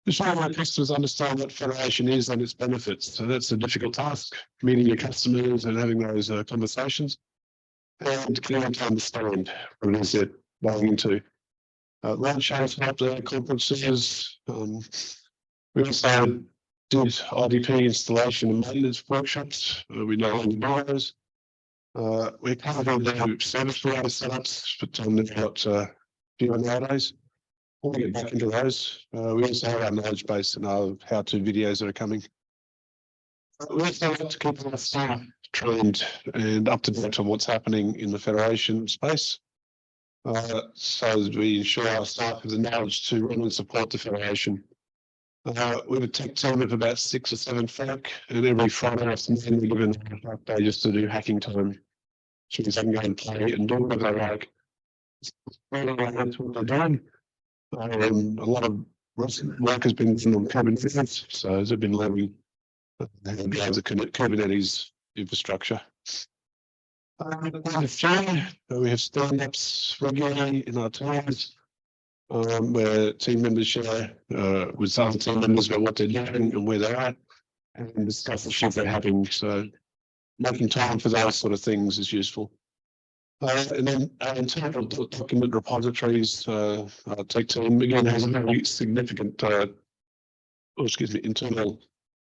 Ensuring our customers understand what federation is and its benefits. So that's a difficult task, meeting your customers and having those conversations and getting them to understand what it is they're buying into. Road shows up there, conferences. We also did IDP installation and maintenance workshops. We no longer do those. We covered the service provider setups, but they've got fewer nowadays. We'll get back into those. We also have our knowledge base and our how-to videos that are coming. We also like to keep our staff trained and up to date on what's happening in the Federation space. So that we ensure our staff have the knowledge to run and support the Federation. We have a tech team of about 6 or 7 folk, and every Friday afternoon we're given a half day just to do hacking time. So we can go and play and do what they like. That's what they're doing. A lot of work has been done on Kubernetes, so they've been learning how to drive the Kubernetes infrastructure. We have stand-ups regularly in our teams, where team members share with other team members about what they're doing and where they're at, and discuss the issues they're having. So making time for those sort of things is useful. And then our internal document repositories, our tech team again has a very significant, internal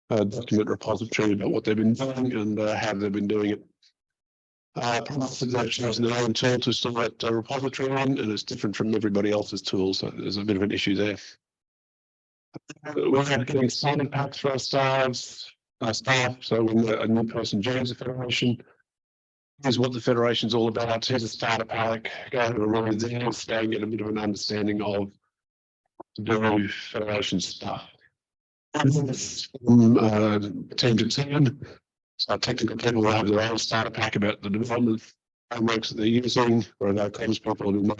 document repository about what they've been doing and how they've been doing it. They've chosen their own tool to store that repository on, and it's different from everybody else's tool, so there's a bit of an issue there. We're getting standard packs for our staff. So when a new person joins the Federation, here's what the Federation's all about. Here's a starter pack. Go have a run with them, stay and get a bit of an understanding of the Federation stuff. From team to team. So technical people will have their own starter pack about the development frameworks that they're using, or our comms people who are more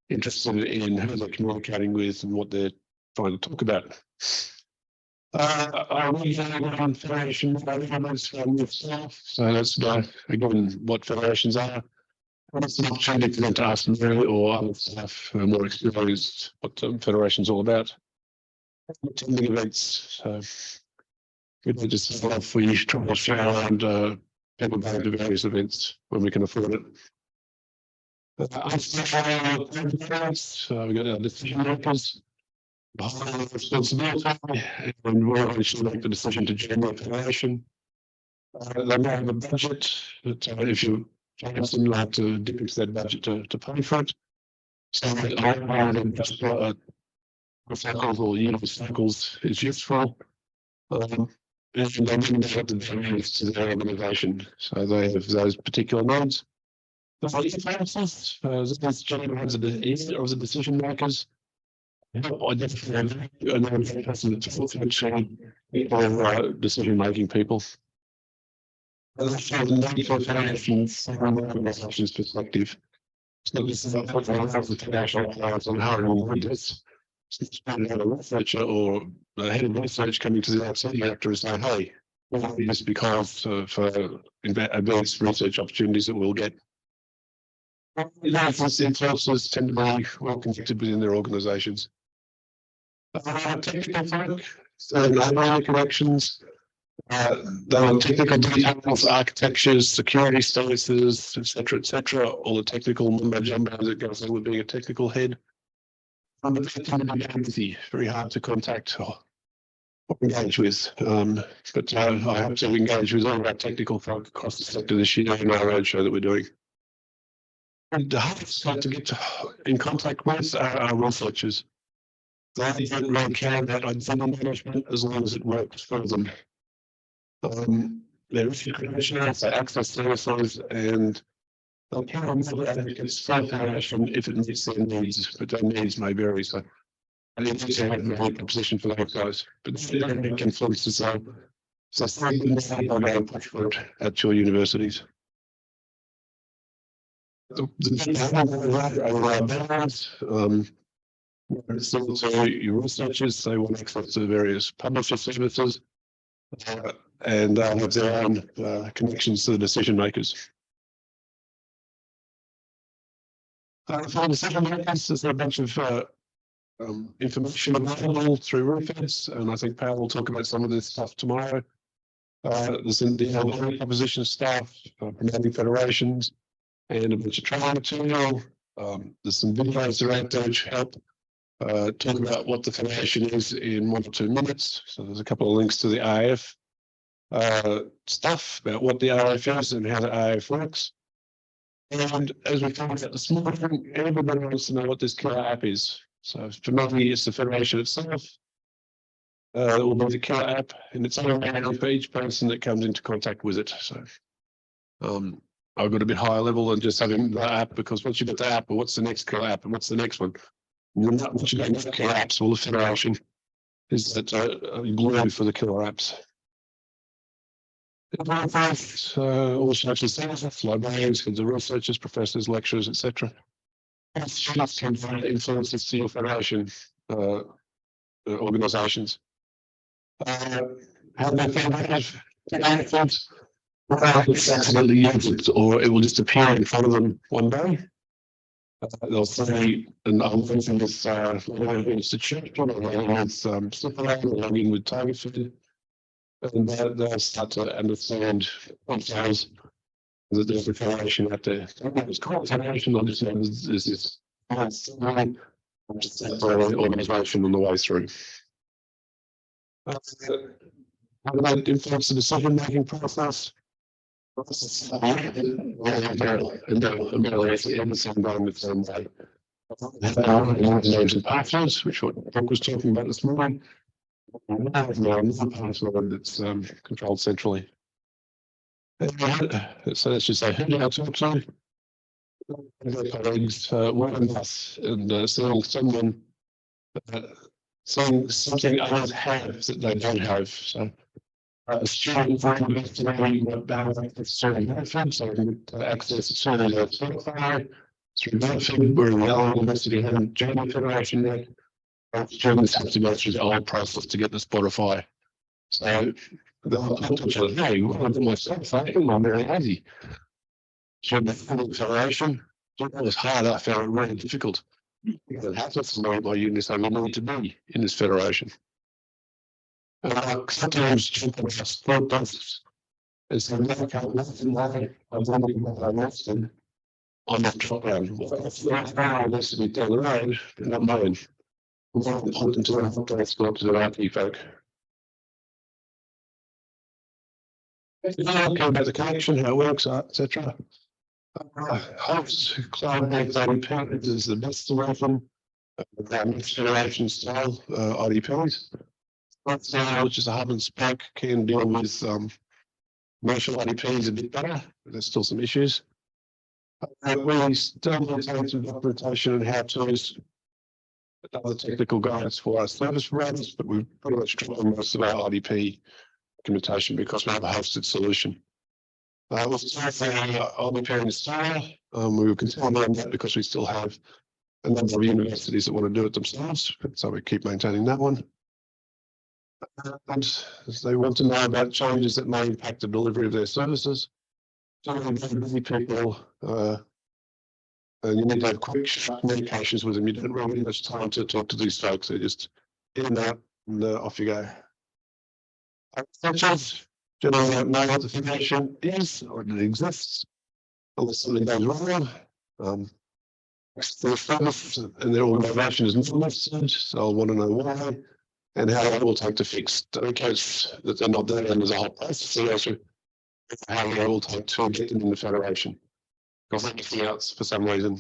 interested in who they're communicating with and what they're trying to talk about. We have Federation comments from the staff. So that's again what Federations are. And it's an opportunity for them to ask me or other staff who are more experienced what Federation's all about. Attending events. We just love we try to share around people going to various events when we can afford it. We got our decision makers. Responsibility, and we're actually make the decision to join the Federation. They may have a budget, but if you chance them, you'll have to dip into that budget to pay for it. So cycles or unit cycles is useful. And they can have the values to their organisation. So they have those particular needs. The finances, this generates the decision makers. Identify decision-making people. From an organisation's perspective, it's not just about international players on how to read this. It's not a researcher or a head of research coming to the outside director and saying, hey, we'll do this because for advanced research opportunities that we'll get. Influencers tend to be well connected within their organisations. Technical folk, so library collections, the technical details, architectures, security statuses, etc., all the technical mumbo jumbo that goes along with being a technical head. And they tend to be empathy, very hard to contact or engage with. But I hope to engage with all of our technical folk across the sector this year in our roadshow that we're doing. And the hardest to get in contact with are our researchers. They don't really care about identity management as long as it works for them. They're issue commissioners, they access services, and they'll care on the advocates for Federation if it meets their needs, but their needs may vary. So I need to have a very proposition for those guys. But they don't make influences, so push for it at your universities. So your researchers, they want access to various publisher services, and have their own connections to the decision makers. For decision makers, there's a bunch of information available through ReFeds, and I think Pal will talk about some of this stuff tomorrow. There's the opposition staff, promoting federations, and a bunch of training material. There's some videos that are out there which help talk about what the federation is in 1 or 2 minutes. So there's a couple of links to the AF stuff about what the AF is and how the AF works. And as we talked about this morning, everybody wants to know what this killer app is. So for me, it's the federation itself. It will be the killer app, and it's only for each person that comes into contact with it. So I've got a bit higher level than just having the app, because once you get the app, well, what's the next killer app and what's the next one? And then once you get the killer apps, well, the federation is that glue for the killer apps. All sorts of things, librarians, the researchers, professors, lecturers, etc. Influences to your federation organisations. How they found accidentally use it, or it will just appear in front of them one day. They'll say, and I'm using this institute, or log in with Target, and they'll start to understand themselves that there's a federation out there. It's called federation, I just know there's this organisation on the way through. How do they influence the decision-making process? And passwords, which what Doc was talking about this morning. Password that's controlled centrally. So let's just say, who do I talk to? Colleagues, one of us, and seeing someone, seeing something others have that they don't have. So a student finding investigating what access to benefits, so access to Spotify through benefit, we're in the other investigating German Federation net. Students have to go through the old process to get the Spotify. So the whole hey, well, I've done my Spotify, I'm very lazy. So the Federation, it was hard, I found it really difficult. That's my units I need to be in this federation. Sometimes sport buses. It's a nothing I'm not trying. Well, this to be down the road, but not mine. We're important to the IT folk. Okay, about the connection, how it works, etc. Host cloud makes IDP is the best solution. Next generation style IDPs. Which is a hub and spoke, can deal with commercial IDPs a bit better, but there's still some issues. We still need some documentation and how to use other technical guidance for our service providers, but we've pretty much tried most of our IDP documentation because we have a hosted solution. We'll start with IDP in Australia. We will continue on that because we still have a number of universities that want to do it themselves, so we keep maintaining that one. And they want to know about changes that may impact the delivery of their services. So many people, and you need to have quick communications with them. You don't really have much time to talk to these folks. They just in and out, and off you go. Generally don't know what the federation is or that it exists, unless something goes wrong. Their service and their organisation is not listed, so I'll want to know why and how long it will take to fix. In case that they're not there, and there's a whole process, also how long it will take to get them in the federation. Because anything else for some reason.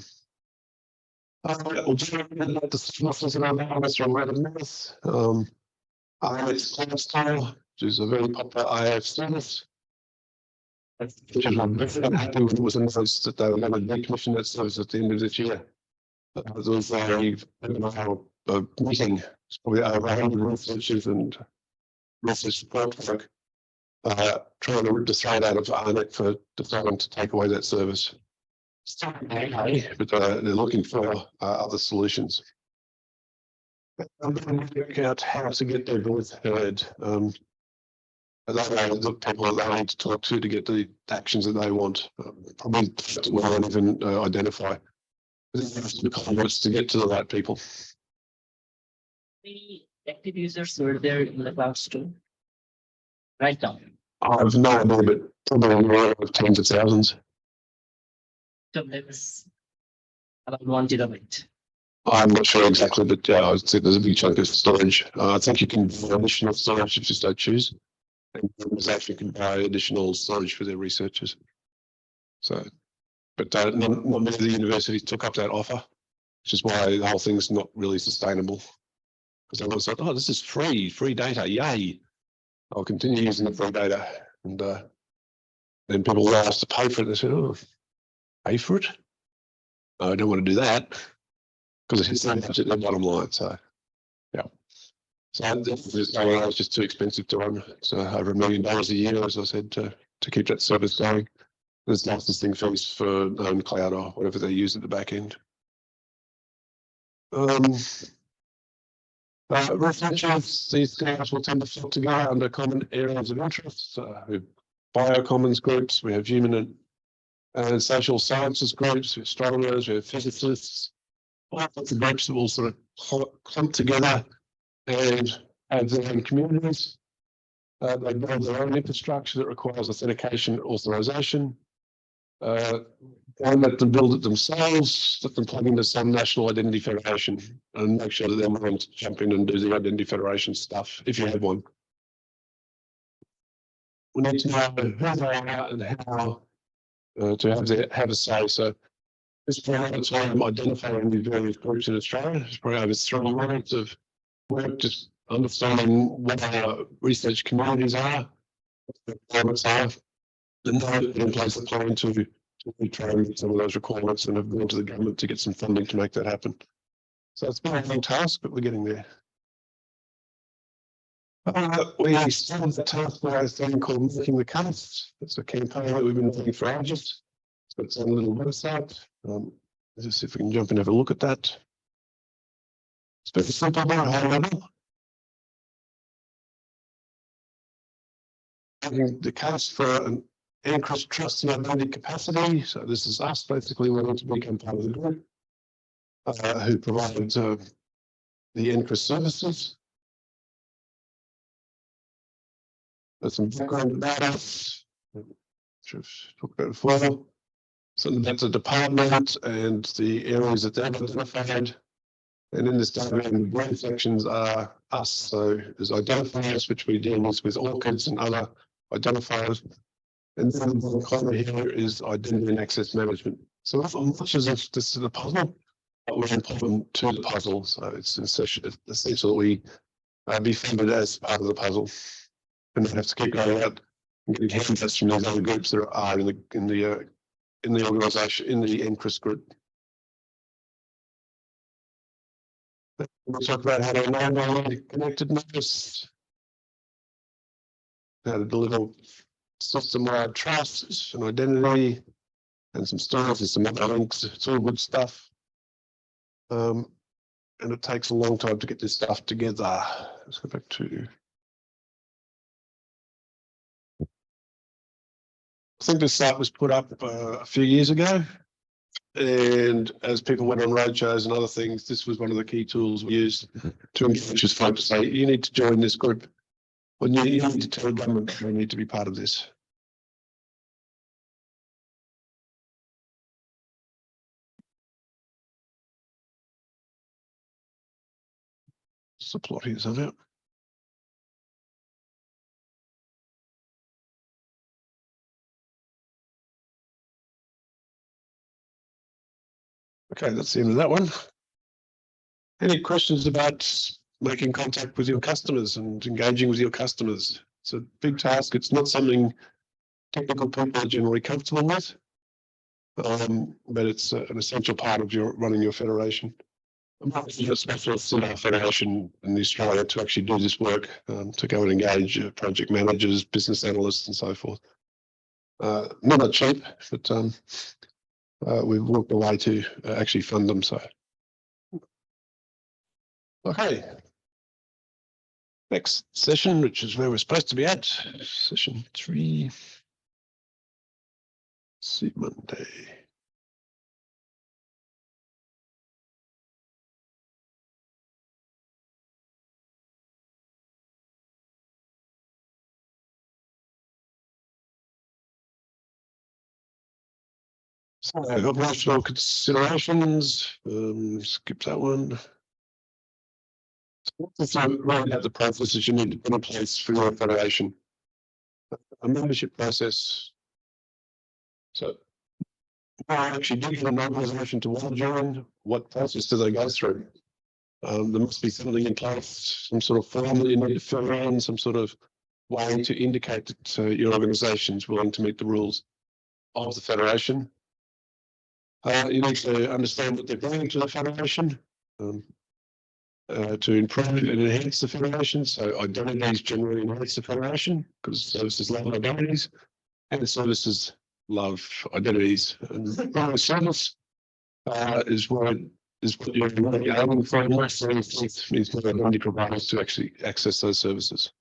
We'll generate the sources in our database from RedditMath. IFIREX Cloud Style, which is a very popular IF service. Which is I'm happy with, was announced that they were going to decommission that service at the end of this year. There was a meeting, it's probably over 100 researchers and research support folk trying to rip the thread out of ARNET for deciding to take away that service. But they're looking for other solutions. I'm going to work out how to get their voice heard. They look people that they need to talk to get the actions that they want. Probably we won't even identify. It's to get to the right people. The active users were there in the cloud store right now. I have no idea, but probably in the order of tens of thousands. So that's about 1 gigabyte. I'm not sure exactly, but yeah, I would say there's a big chunk of storage. I think you can buy additional storage if you so choose. And actually can buy additional storage for their researchers. So, but not many of the universities took up that offer, which is why the whole thing's not really sustainable. Because everyone thought, oh, this is free data, yay. I'll continue using the free data. And then people were asked to pay for it. They said, oh, pay for it? I don't want to do that because it hits the bottom line. So, yeah. So it's just too expensive to run. So over $1 million a year, as I said, to keep that service going. There's licensing fees for own cloud or whatever they use at the back end. Researchers, these guys will tend to flock together under common areas of interest. We have biocommons groups, we have human and social sciences groups, we have astronomers, we have physicists, all sorts of groups that will sort of clump together and have their own communities. They build their own infrastructure that requires authentication, authorization. And let them build it themselves, let them plug into some national identity federation and make sure that they're willing to jump in and do the identity federation stuff if you have one. We need to know who they are and how to have a say. So this private time identifying the various groups in Australia. It's probably over 3 months of work just understanding what our research communities are, what the requirements are, and now in place a plan to retrain some of those requirements and have gone to the government to get some funding to make that happen. So it's been a long task, but we're getting there. We started the task by a thing called Making the Case. It's a campaign that we've been doing for ages. So it's on a little website. Let's just see if we can jump in and have a look at that. It's very simple, very high level. Making the case for an increased trust and identity capacity. So this is us basically wanting to become part of the group who provides the increased services. There's some background about us, which I've talked about before. Something about the department and the areas that they've identified. And in this diagram, the green sections are us. So there's identifiers, which we deal with ORCIDs and other identifiers. And then the column here is identity and access management. So much as if this is a puzzle, but we're important to the puzzle. So it's essential that we be funded as part of the puzzle. And have to keep going out and getting handsets from those other groups that are in the organisation, in the NCRIS group. We'll talk about how to enable connectedness, how to deliver system-wide trust and identity, and some stories and some other links. It's all good stuff. And it takes a long time to get this stuff together. Let's go back to. I think this site was put up a few years ago. And as people went on roadshows and other things, this was one of the key tools we used to engage with folks. Say, you need to join this group. Well, you need to tell government they need to be part of this. Just a plot here somehow. Okay, that's the end of that one. Any questions about making contact with your customers and engaging with your customers? It's a big task. It's not something technical people are generally comfortable with, but it's an essential part of running your federation. I'm not a specialist in our federation in Australia to actually do this work, to go and engage project managers, business analysts, and so forth. Not that cheap, but we've worked a way to actually fund them. So, okay. Next session, which is where we're supposed to be at, session 3. See Monday. So operational considerations, skip that one. So right about the processes you need to put in place for your federation. A membership process. So actually getting an organisation to want to join, what process do they go through? There must be something in place, some sort of form that you need to fill in, some sort of way to indicate that your organisation is willing to meet the rules of the federation. You need to understand what they're bringing to the federation to improve and enhance the federation. So identities generally enhance the federation because services love identities and services love identities. And primary service is what you're really aiming for. Most services needs to identity providers to actually access those services.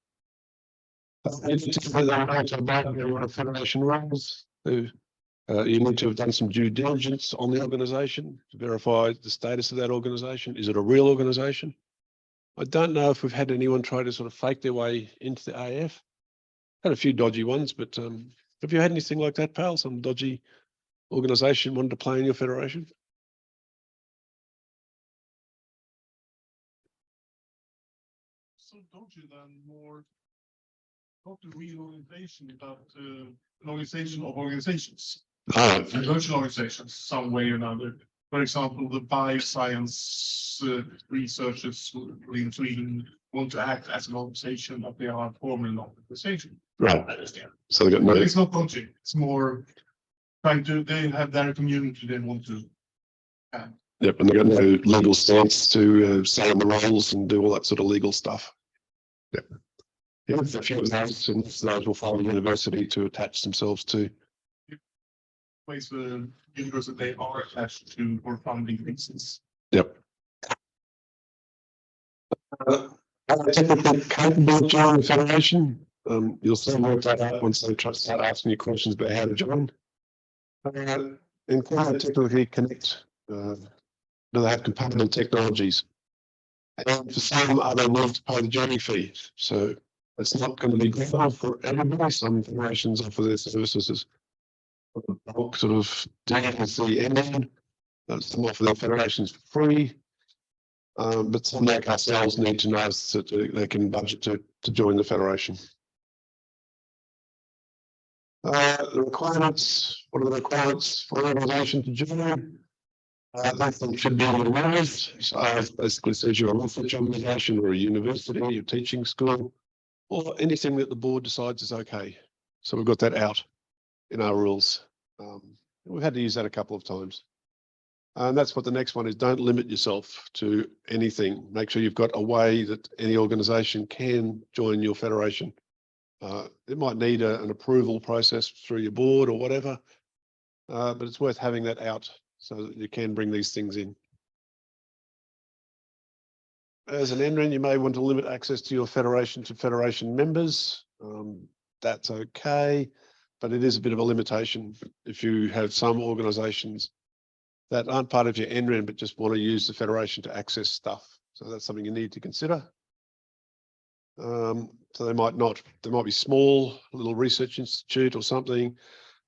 You need to give them a federation rules. You need to have done some due diligence on the organisation to verify the status of that organisation. Is it a real organisation? I don't know if we've had anyone try to sort of fake their way into the AF. Had a few dodgy ones, but have you had anything like that, pal? Some dodgy organisation wanted to play in your federation? So don't you then more not the real organization, but an organization of organizations, virtual organizations, some way or another. For example, the bioscience researchers in Sweden want to act as an organization, but they are a formal organization. Right. So they got no. It's not coaching. It's more trying to. They have their community. They want to. Yep, and they got no legal stance to say on the roles and do all that sort of legal stuff. Yep. Yeah, a few of those, and those will follow the university to attach themselves to. Ways the university they are attached to for funding reasons. Yep. Technically capable of joining the federation. You'll see more of that out once they start asking you questions about how to join. And can they technically connect? Do they have compatible technologies? And for some, they need to pay the joining fee. So it's not going to be good for everybody. Some federations offer their services as sort of as the ending. Some offer their federations for free. But some like ourselves need to know that they can budget to join the federation. The requirements, what are the requirements for an organisation to join? That should be organised. So basically says you're a research organisation or a university, a teaching school, or anything that the board decides is okay. So we've got that out in our rules. We've had to use that a couple of times. And that's what the next one is. Don't limit yourself to anything. Make sure you've got a way that any organisation can join your federation. It might need an approval process through your board or whatever, but it's worth having that out so that you can bring these things in. As an NREN, you may want to limit access to your federation to federation members. That's okay, but it is a bit of a limitation if you have some organisations that aren't part of your NREN but just want to use the federation to access stuff. So that's something you need to consider. So they might be small, a little research institute or something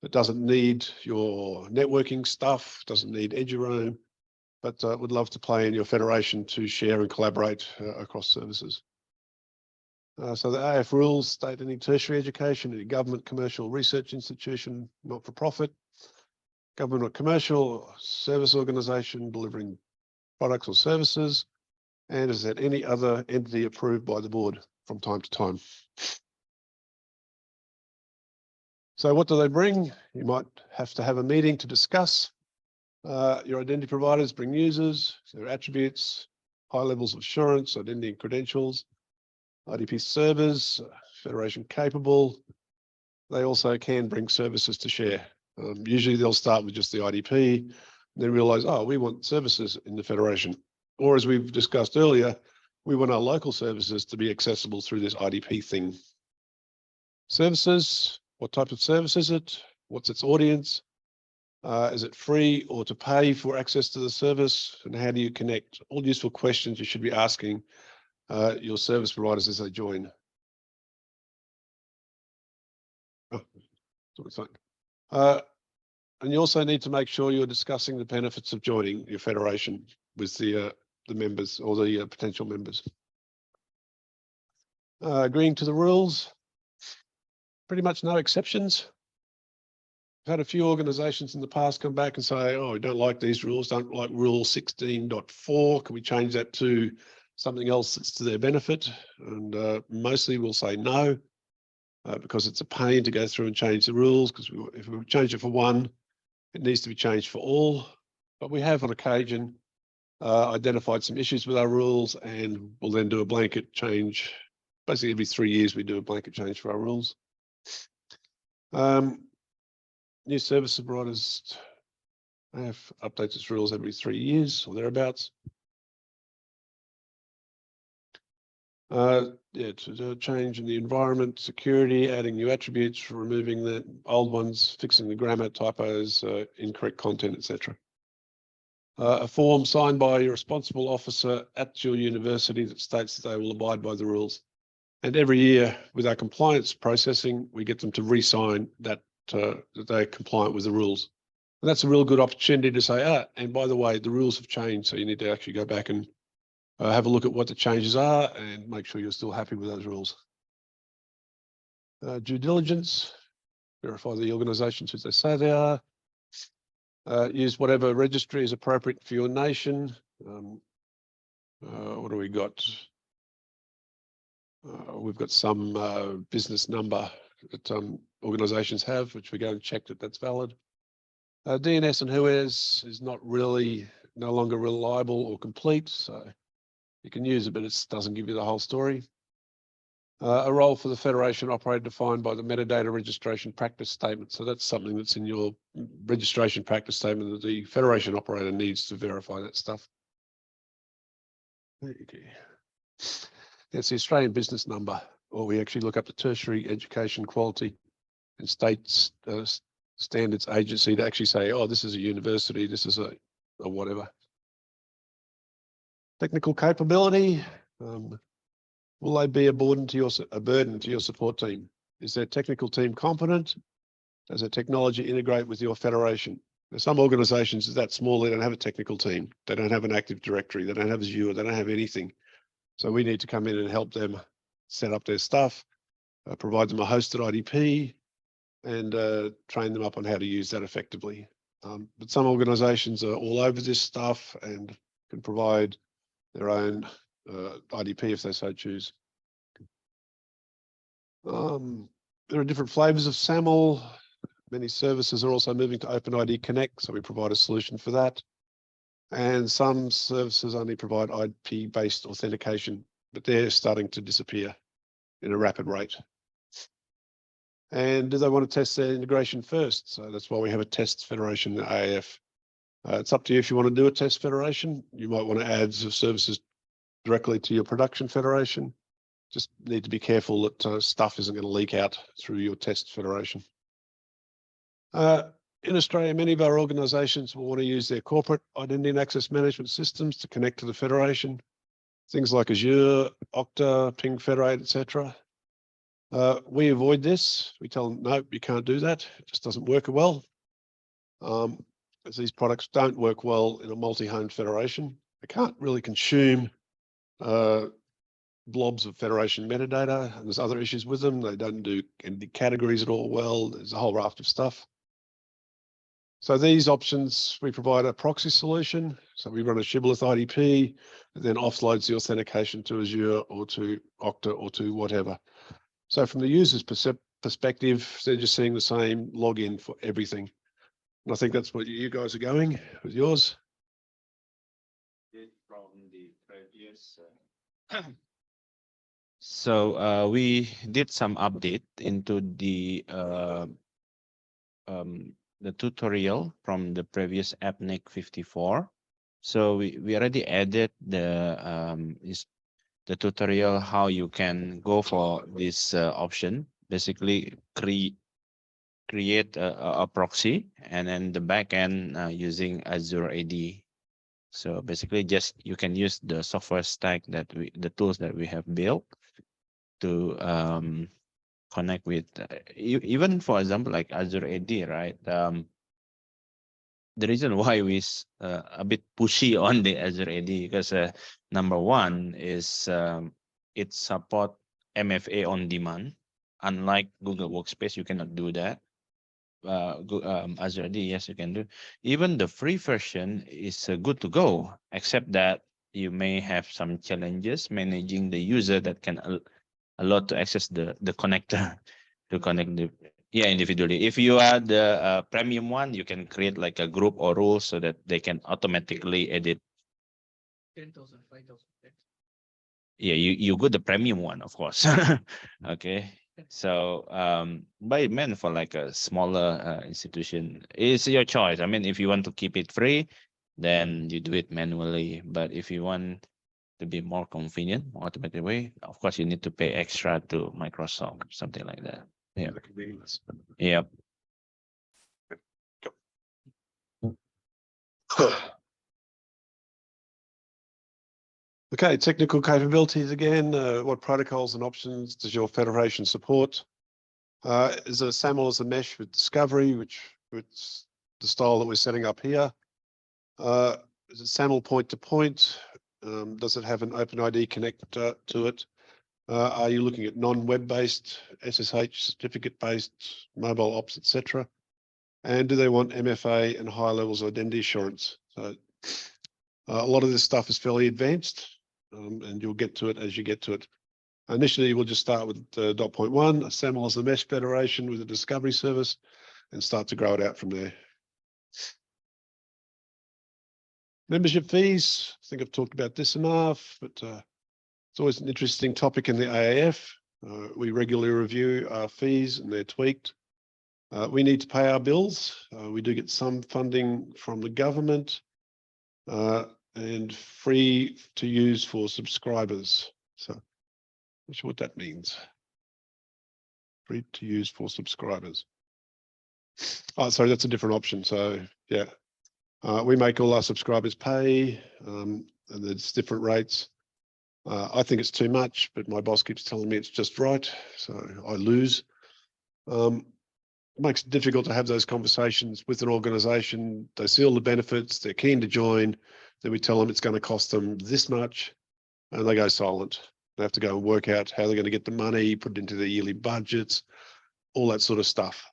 that doesn't need your networking stuff, doesn't need EduRoam, but would love to play in your federation to share and collaborate across services. So the AF rules state any tertiary education, any government, commercial, research institution, not-for-profit, government or commercial service organisation delivering products or services, and is that any other entity approved by the board from time to time. So what do they bring? You might have to have a meeting to discuss. Your identity providers bring users, their attributes, high levels of assurance, identity and credentials, IDP servers, federation capable. They also can bring services to share. Usually they'll start with just the IDP, and then realize, oh, we want services in the federation. Or as we've discussed earlier, we want our local services to be accessible through this IDP thing. Services, what type of service is it? What's its audience? Is it free or to pay for access to the service? And how do you connect? All useful questions you should be asking your service providers as they join. And you also need to make sure you're discussing the benefits of joining your federation with the members or the potential members. Agreeing to the rules, pretty much no exceptions. I've had a few organisations in the past come back and say, oh, we don't like these rules, don't like rule 16.4. Can we change that to something else that's to their benefit? And mostly we'll say no, because it's a pain to go through and change the rules, because if we change it for one, it needs to be changed for all. But we have on occasion identified some issues with our rules, and we'll then do a blanket change. Basically every 3 years we do a blanket change for our rules. New service providers have updated its rules every 3 years or thereabouts. To change in the environment, security, adding new attributes, removing the old ones, fixing the grammar, typos, incorrect content, etc. A form signed by your responsible officer at your university that states that they will abide by the rules. And every year with our compliance processing, we get them to re-sign that they're compliant with the rules. And that's a real good opportunity to say, and by the way, the rules have changed. So you need to actually go back and have a look at what the changes are and make sure you're still happy with those rules. Due diligence, verify the organisations who they say they are. Use whatever registry is appropriate for your nation. What do we got? We've got some business number that organisations have, which we go and check that that's valid. DNS and WHOIS is not really, no longer reliable or complete, so you can use it, but it doesn't give you the whole story. A role for the Federation operator defined by the metadata registration practice statement. So that's something that's in your registration practice statement that the Federation operator needs to verify that stuff. Okay. That's the Australian business number, or we actually look up the tertiary education quality and state standards agency to actually say, oh, this is a university, this is a whatever. Technical capability. Will they be a burden to your support team? Is their technical team competent? Does their technology integrate with your federation? There's some organisations that small, they don't have a technical team. They don't have an Active Directory. They don't have Azure. They don't have anything. So we need to come in and help them set up their stuff, provide them a hosted IDP, and train them up on how to use that effectively. But some organisations are all over this stuff and can provide their own IDP if they so choose. There are different flavors of SAML. Many services are also moving to OpenID Connect, so we provide a solution for that. And some services only provide IP-based authentication, but they're starting to disappear in a rapid rate. And do they want to test their integration first? So that's why we have a test federation, the AAF. It's up to you if you want to do a test federation. You might want to add services directly to your production federation. Just need to be careful that stuff isn't going to leak out through your test federation. In Australia, many of our organisations will want to use their corporate identity and access management systems to connect to the federation. Things like Azure, Okta, Ping Federate, etc. We avoid this. We tell them, no, you can't do that. It just doesn't work well. As these products don't work well in a multi-home federation. They can't really consume blobs of federation metadata, and there's other issues with them. They don't do any categories at all well. There's a whole raft of stuff. So these options, we provide a proxy solution. So we run a shibboleth IDP that then offloads the authentication to Azure or to Okta or to whatever. So from the user's perspective, they're just seeing the same login for everything. And I think that's what you guys are going with yours. From the previous so we did some update into the tutorial from the previous APAN55. So we already added the tutorial how you can go for this option. Basically, create a proxy and then the backend using Azure AD. So basically, just you can use the software stack that the tools that we have built to connect with even for example like Azure AD, right? the reason why we a bit pushy on the Azure AD because number one is it support MFA on demand. Unlike Google Workspace, you cannot do that. Azure AD, yes, you can do. Even the free version is good to go, except that you may have some challenges managing the user that can allow to access the connector to connect the individually. If you are the premium one, you can create like a group or rule so that they can automatically edit. 10,000, 5,000. Yeah, you go the premium one, of course. Okay. So but it meant for like a smaller institution. It's your choice. I mean, if you want to keep it free, then you do it manually. But if you want to be more convenient, more automated way, of course you need to pay extra to Microsoft, something like that. Yeah. The convenience. Yep. Okay, technical capabilities again. What protocols and options does your federation support? Is it a SAML as a mesh with discovery, which it's the style that we're setting up here? Is it SAML point to point? Does it have an OpenID connector to it? Are you looking at non-web-based, SSH, certificate-based, mobile ops, etc.? And do they want MFA and high levels of identity assurance? So a lot of this stuff is fairly advanced, and you'll get to it as you get to it. Initially, we'll just start with 0.1, a SAML as a mesh federation with a discovery service, and start to grow it out from there. Membership fees, I think I've talked about this enough, but it's always an interesting topic in the AAF. We regularly review our fees and they're tweaked. We need to pay our bills. We do get some funding from the government and free to use for subscribers. So not sure what that means. Free to use for subscribers. Oh, sorry, that's a different option. So yeah, we make all our subscribers pay, and there's different rates. I think it's too much, but my boss keeps telling me it's just right, so I lose. It makes it difficult to have those conversations with an organization. They see all the benefits, they're keen to join, then we tell them it's going to cost them this much, and they go silent. They have to go and work out how they're going to get the money, put it into their yearly budgets, all that sort of stuff.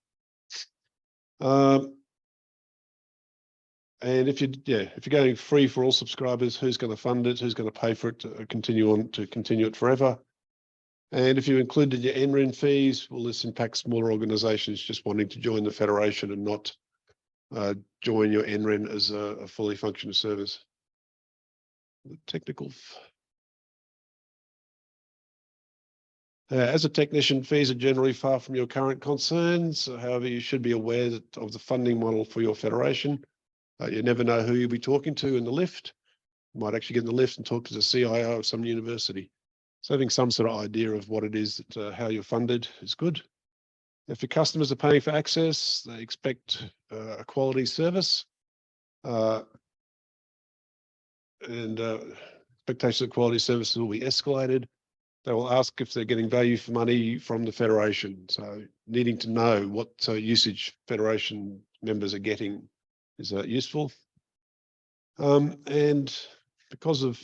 And if you're going free for all subscribers, who's going to fund it? Who's going to pay for it to continue it forever? And if you included your NREN fees, will this impact smaller organizations just wanting to join the federation and not join your NREN as a fully functioning service? The technical. As a technician, fees are generally far from your current concerns. However, you should be aware of the funding model for your federation. You never know who you'll be talking to in the lift. You might actually get in the lift and talk to the CIO of some university. So having some sort of idea of what it is that how you're funded is good. If your customers are paying for access, they expect a quality service, and expectations of quality services will be escalated. They will ask if they're getting value for money from the federation. So needing to know what usage federation members are getting is useful. And because of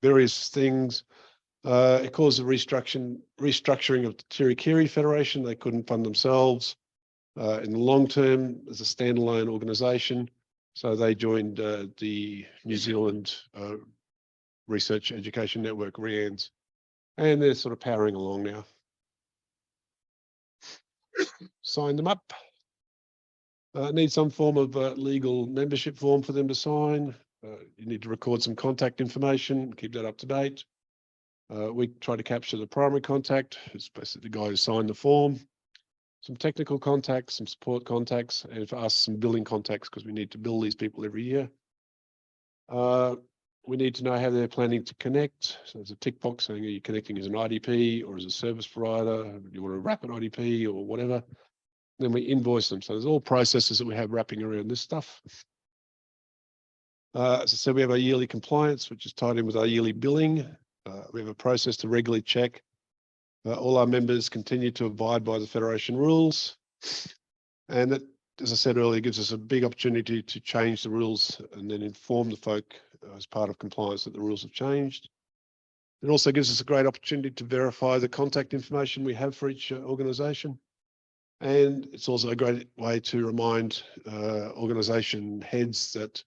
various things, it caused a restructuring of the Tirikiri Federation. They couldn't fund themselves in the long term as a standalone organisation. So they joined the New Zealand Research Education Network, REANZ, and they're sort of powering along now. Sign them up. Need some form of legal membership form for them to sign. You need to record some contact information, keep that up to date. We try to capture the primary contact, who's basically the guy who signed the form, some technical contacts, some support contacts, and for us, some billing contacts, because we need to bill these people every year. We need to know how they're planning to connect. So there's a tick box saying, are you connecting as an IDP or as a service provider? Do you want a rapid IDP or whatever? Then we invoice them. So there's all processes that we have wrapping around this stuff. As I said, we have our yearly compliance, which is tied in with our yearly billing. We have a process to regularly check. All our members continue to abide by the Federation rules. And that as I said earlier, gives us a big opportunity to change the rules and then inform the folk as part of compliance that the rules have changed. It also gives us a great opportunity to verify the contact information we have for each organisation. And it's also a great way to remind organisation heads that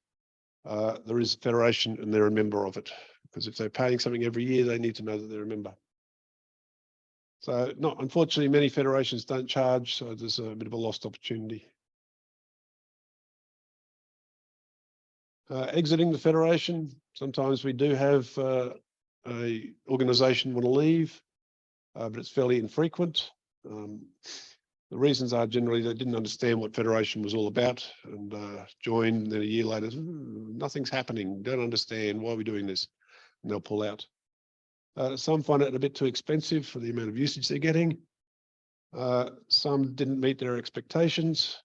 there is a federation and they're a member of it. Because if they're paying something every year, they need to know that they're a member. So unfortunately, many federations don't charge, so there's a bit of a lost opportunity. Exiting the federation, sometimes we do have a organisation want to leave, but it's fairly infrequent. The reasons are generally they didn't understand what federation was all about and joined, and then a year later, nothing's happening, don't understand, why are we doing this? And they'll pull out. Some find it a bit too expensive for the amount of usage they're getting. Some didn't meet their expectations,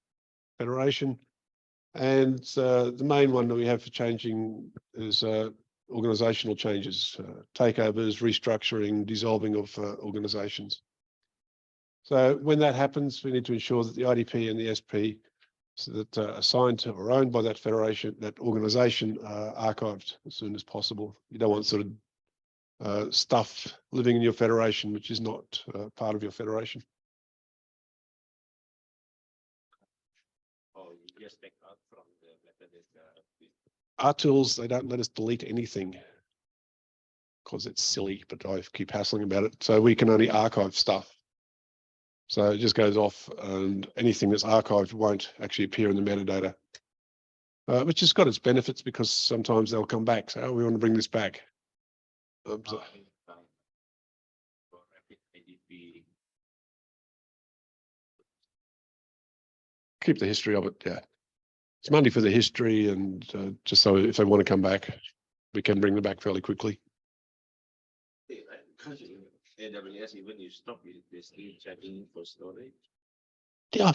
federation. And the main one that we have for changing is organisational changes, takeovers, restructuring, dissolving of organisations. So when that happens, we need to ensure that the IDP and the SP so that assigned to or owned by that federation, that organisation are archived as soon as possible. You don't want sort of stuff living in your federation, which is not part of your federation. Oh, you just take out from the metadata. Our tools, they don't let us delete anything because it's silly, but I keep hassling about it. So we can only archive stuff. So it just goes off and anything that's archived won't actually appear in the metadata, which has got its benefits because sometimes they'll come back. So we want to bring this back. So keep the history of it. Yeah. It's money for the history and just so if they want to come back, we can bring them back fairly quickly. AWS, even you stop it, they still checking for storage. Yeah,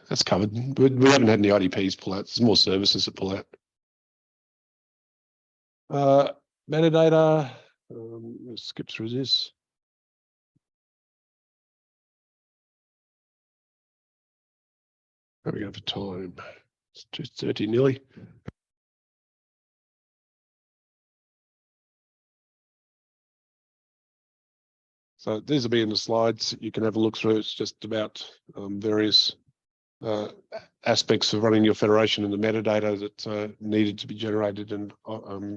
that's covered. We haven't had any IDPs pull out. There's more services that pull out. Metadata, let's skip through this. How are we going for time? It's 2:30 nearly. So these will be in the slides. You can have a look through. It's just about various aspects of running your federation and the metadata that needed to be generated and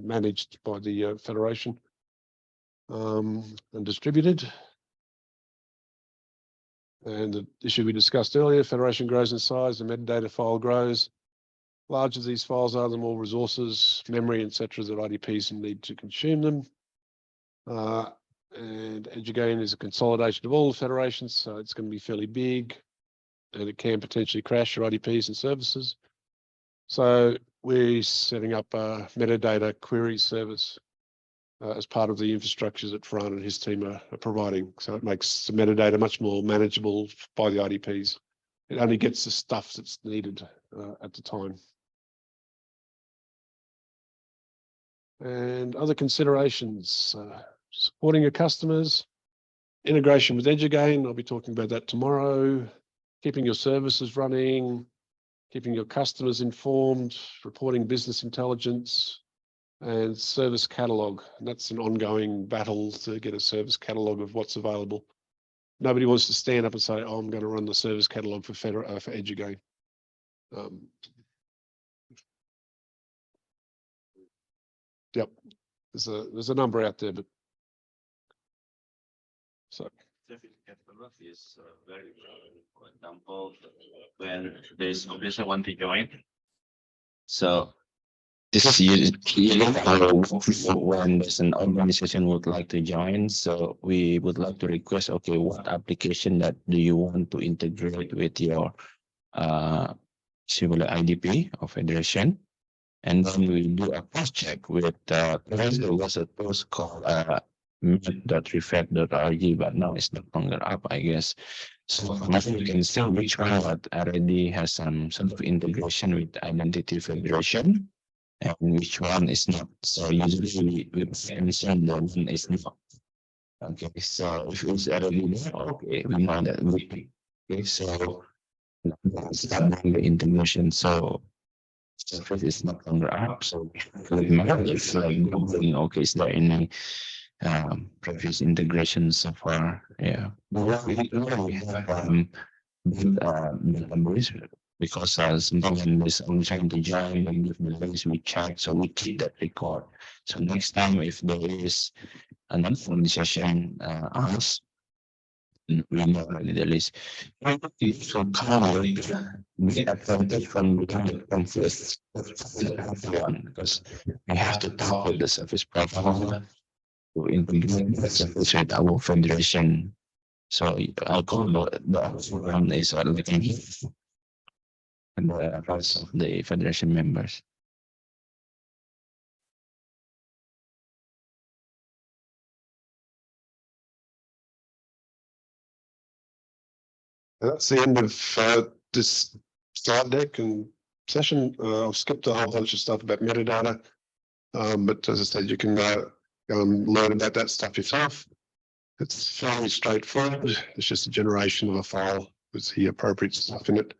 managed by the federation and distributed. And the issue we discussed earlier, federation grows in size, the metadata file grows. Larger these files are, the more resources, memory, etc. that IDPs need to consume them. And EduGain is a consolidation of all the federations, so it's going to be fairly big and it can potentially crash your IDPs and services. So we're setting up a metadata query service as part of the infrastructures that Farhan and his team are providing. So it makes the metadata much more manageable by the IDPs. It only gets the stuff that's needed at the time. And other considerations, supporting your customers, integration with EduGain, I'll be talking about that tomorrow, keeping your services running, keeping your customers informed, reporting business intelligence, and service catalog. And that's an ongoing battle to get a service catalog of what's available. Nobody wants to stand up and say, oh, I'm going to run the service catalog for EduGain. Yep, there's a number out there, but so. Catalog is very, for example, when there's obviously one to join. So this is usually when there's an organization would like to join. So we would like to request, okay, what application that do you want to integrate with your similar IDP or federation? And then we do a cross check with there was a post called map.reflect.rg, but now it's no longer up, I guess. So you can still reach one that already has some sort of integration with identity federation, and which one is not. So usually we mention the one is not. Okay, so if it's already there, okay, we know that we. Okay, so start doing the integration. So surface is not longer up. So it's like Googling, okay, is there any previous integration so far? Yeah. But we have database because when there's only trying to join and give the links we check, so we keep that record. So next time if there is another organization ask, we know already the list. So currently we advantage from becoming confused one because we have to talk with the service provider to integrate the service with our federation. So I'll call the other one is looking and the rest of the federation members. That's the end of this slide deck and session. I've skipped a whole bunch of stuff about metadata. But as I said, you can go and learn about that stuff yourself. It's fairly straightforward. It's just a generation of a file with the appropriate stuff in it.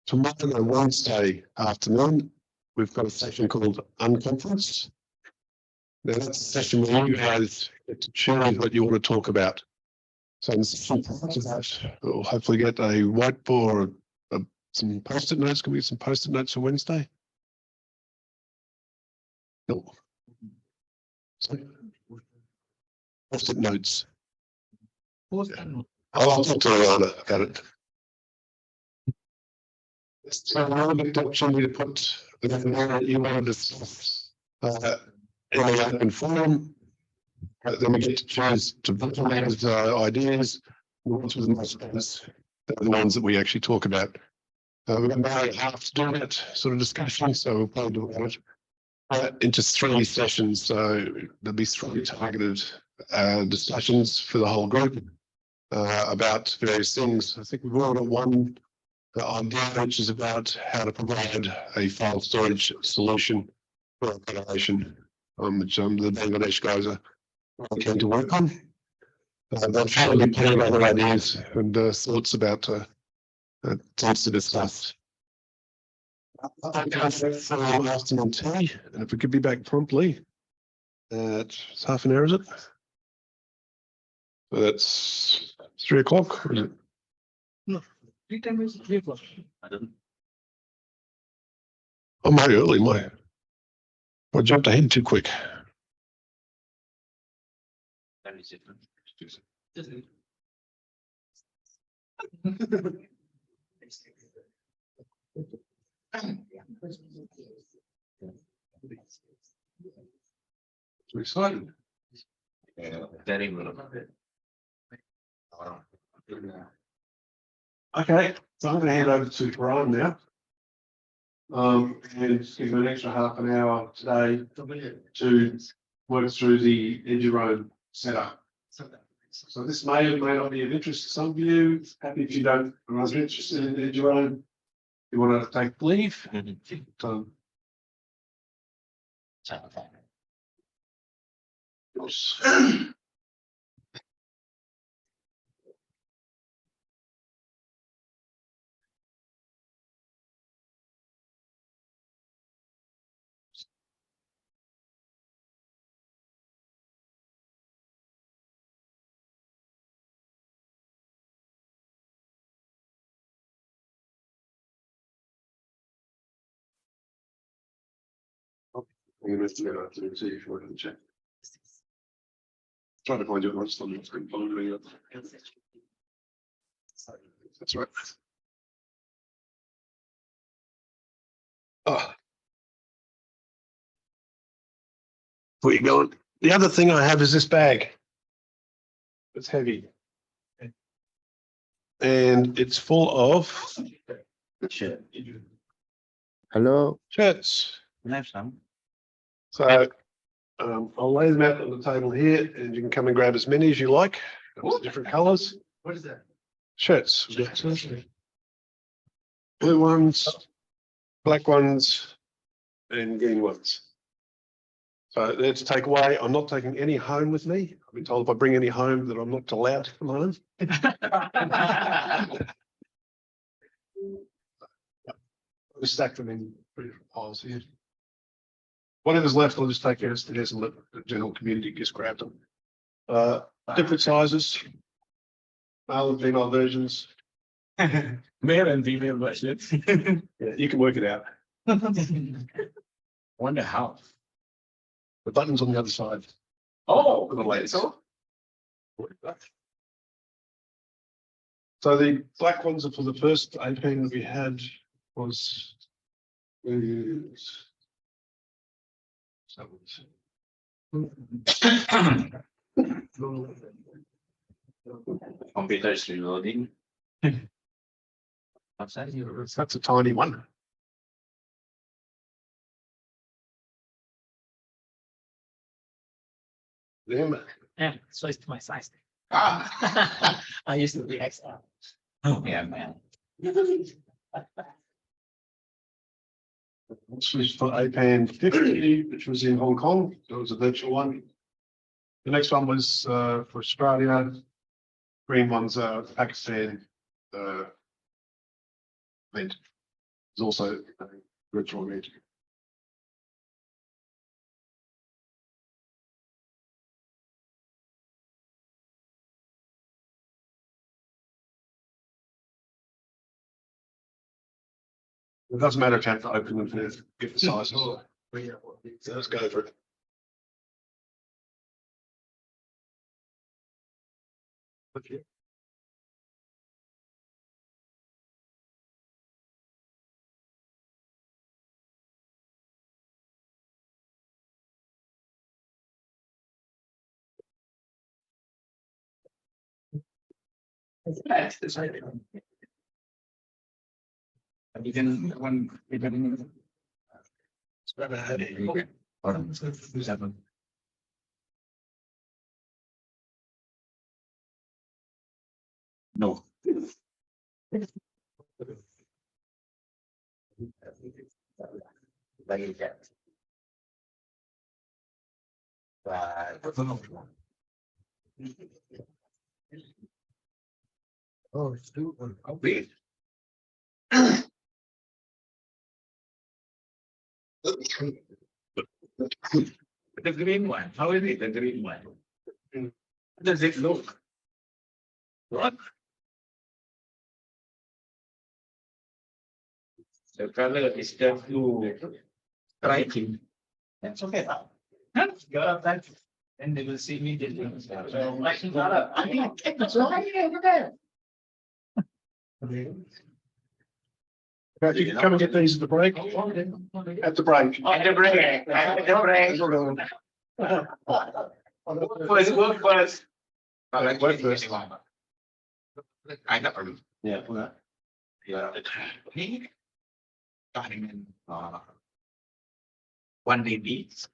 Tomorrow, Wednesday afternoon, we've got a session called Unconference. Now that's a session where you guys get to choose what you want to talk about. So in the session prior to that, we'll hopefully get a whiteboard, some post-it notes. Can we get some post-it notes for Wednesday? No. Post-it notes. I'll talk to Alana about it. So I'll get the opportunity to put whatever you want to discuss in an open forum. Then we get to choose to vote on those ideas. The ones with the most votes, they're the ones that we actually talk about. We've got about a half to do that sort of discussion, so we'll probably do it into 3 sessions. So there'll be 3 targeted discussions for the whole group about various things. I think we've all got one idea, which is about how to provide a file storage solution for a federation, which the Bangladesh guys are keen to work on. There'll probably be plenty of other ideas and thoughts about things to discuss. I'll go for afternoon tea, and if we could be back promptly at half an hour, is it? So that's 3 o'clock, or is it? No, tea time is 3 o'clock. I don't. I'm very early, I jumped ahead too quick. That is it. Too excited. Very well. Okay, so I'm going to hand over to Brian now. And just give him an extra half an hour today to work through the Edgerone setup. So this may or may not be of interest to some of you. Happy if you don't, are interested in Edgerone. You want to take leave. I'm going to see if I can check. Trying to find you on the screen. That's right. Oh. Where you going? The other thing I have is this bag. It's heavy. And it's full of Hello. shirts. Can I have some? So I'll lay them out on the table here and you can come and grab as many as you like. Different colours. What is that? Shirts. Blue ones, black ones, and green ones. So that's take away. I'm not taking any home with me. I've been told if I bring any home that I'm not allowed to come home. We stack them in 3 different piles here. Whatever's left, I'll just take as it is and let the general community just grab them. Different sizes, male and female versions. Male and female versions. Yeah, you can work it out. Wonder how. The button's on the other side. Oh, For the ladies. so So the black ones are for the first APAN that we had was. computer is reloading. That's a tiny one. Them. Yeah, so it's my size. Ah, I used to be XL. yeah, man. This was for APAN50, which was in Hong Kong. It was a virtual one. The next one was for Australia. Green one's Pakistan. Event. It's also a virtual event. It doesn't matter if you have to open them to get the sizes. So let's go for it. Okay. Even one. No. Oh, it's two. Wait. The green one, how is it, the green one? How does it look? What? The color is just too striking. That's okay. Huh? Go outside, and they will see me. So, like, I mean, it's right over there. You can come and get these at the break. At the break. At the break, at the break. Work first. Work first. I know. Yeah. Yeah. Starting in, 1 day beats.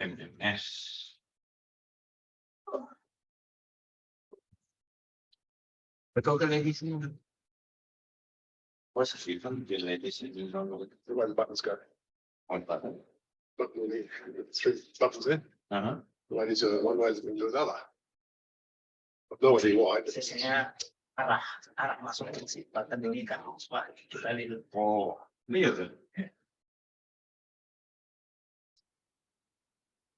MMS. But all the ladies. What's the difference between ladies and The way the buttons go. one button? But really, 3 buttons in. Uh-huh. The ladies are one way, the another. I've no idea why. But Biasanya arah masuk ke si button ini kan supaya kita lihat. Oh, iya tuh.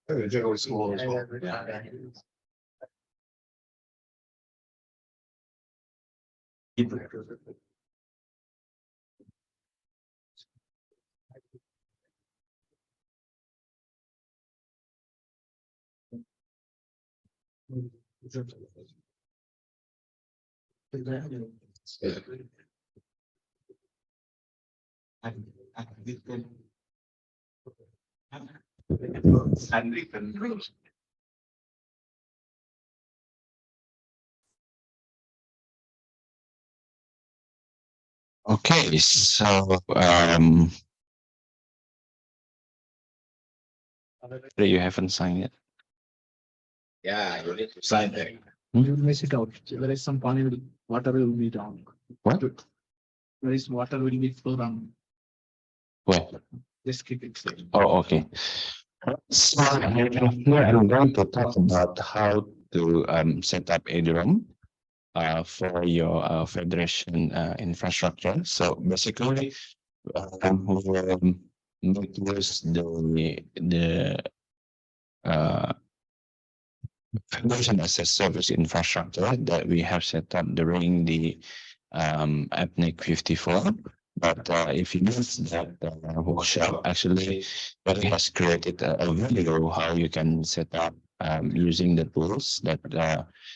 they're generally small as well. Okay, so you haven't signed it. Yeah, you need to sign there. You miss it out. There is some water will be down. What? There is water will be flow down. Where? Just keep it safe. Oh, okay. So here I'm going to talk about how to set up ADROM for your federation infrastructure. So basically, we will make use the uh, Federation as a service infrastructure that we have set up during the APAN55. But if you miss that workshop, actually, Barry has created a video how you can set up using the tools that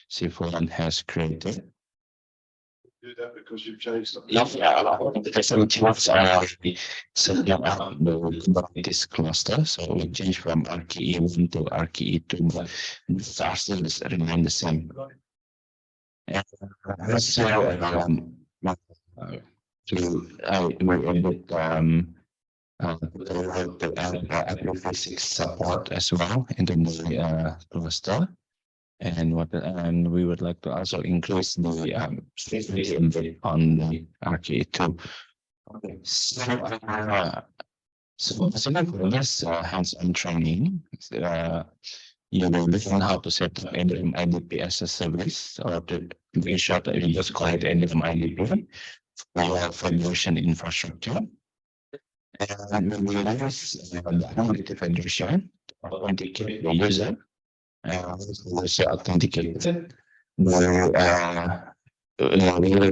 Sifuan has created. Do that because you've changed something. The some tools are setting up the Kubernetes cluster. So we change from RKE1 to RKE2, but the cluster is remain the same. And also, we're able to add APAN56 support as well into the cluster. And we would like to also increase the security embed on the RKE2. Okay, so for this hands-on training, you will learn how to set up ADROM IDP as a service, or to be short, you just call it ADROM IDP for federation infrastructure. And we will use the Identity Federation to authenticate the user. Also authenticated. We will